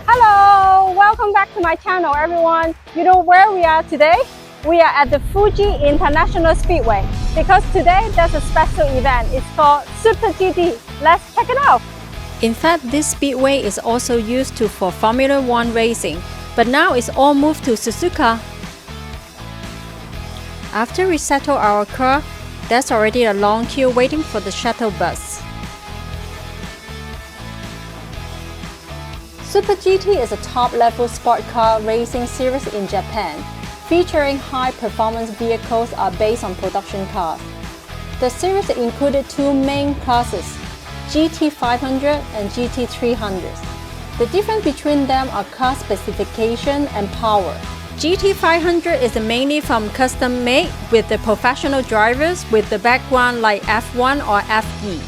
Hello, welcome back to my channel everyone. You know where we are today? We are at the Fuji International Speedway because today there's a special event. It's called Super GT. Let's check it out. In fact, this speedway is also used for Formula 1 racing, but now it's all moved to Suzuka. After we settle our car, there's already a long queue waiting for the shuttle bus. Super GT is a top-level sport car racing series in Japan, featuring high-performance vehicles based on production cars. The series included two main classes, GT 500 and GT 300. The difference between them are car specification and power. GT 500 is mainly from custom-made with the professional drivers with the background like F1 or FE.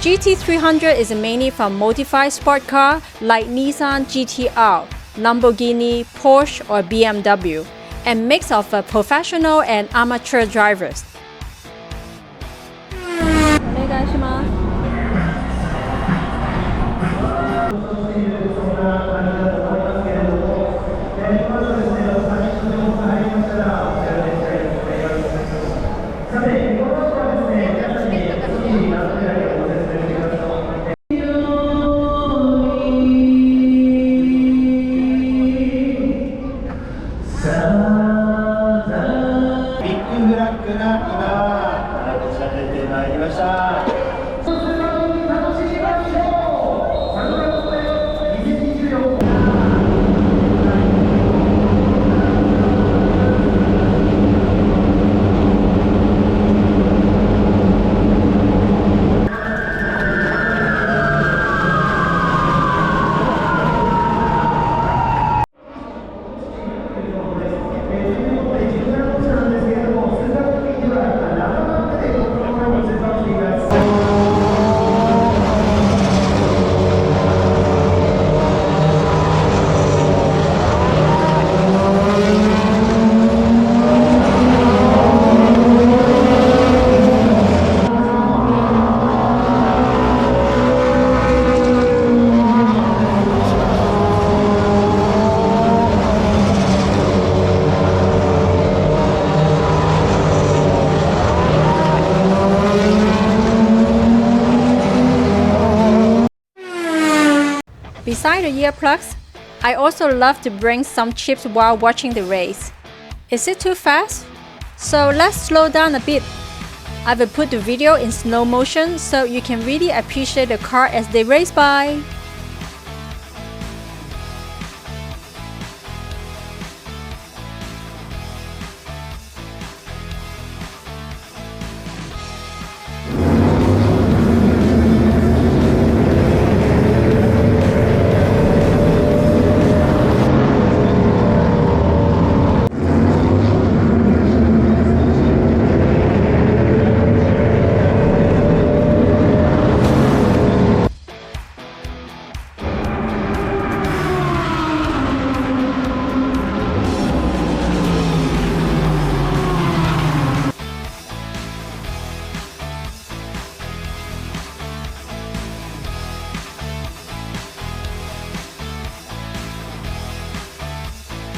GT 300 is mainly from modified sport car like Nissan GT-R, Lamborghini, Porsche or BMW, and mix of professional and amateur drivers. Beside the earplugs, I also love to bring some chips while watching the race. Is it too fast? So let's slow down a bit. I will put the video in slow motion so you can really appreciate the car as they race by.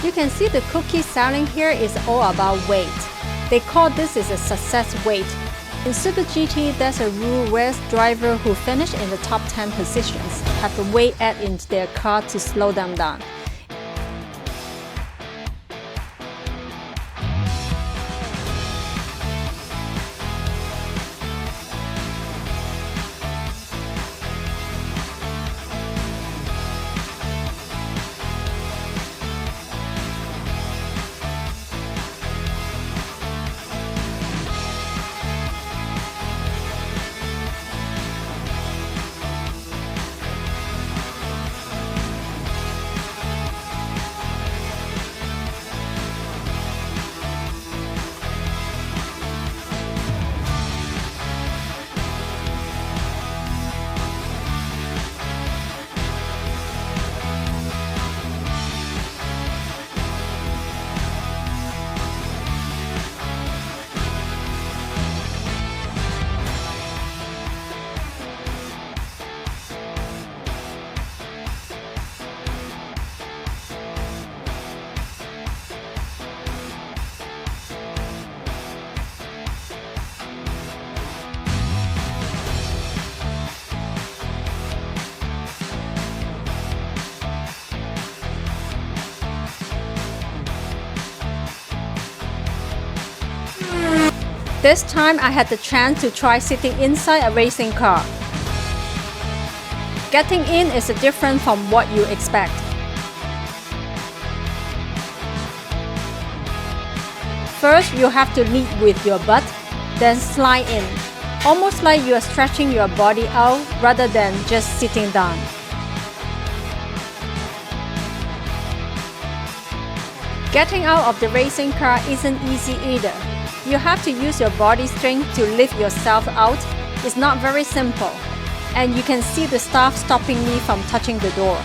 You can see the cookie selling here is all about weight. They call this is a success weight. In Super GT, there's a rule where drivers who finish in the top 10 positions have the weight added into their car to slow them down. This time I had the chance to try sitting inside a racing car. Getting in is different from what you expect. First, you have to lead with your butt, then slide in, almost like you are stretching your body out rather than just sitting down. Getting out of the racing car isn't easy either. You have to use your body strength to lift yourself out. It's not very simple, and you can see the staff stopping me from touching the door.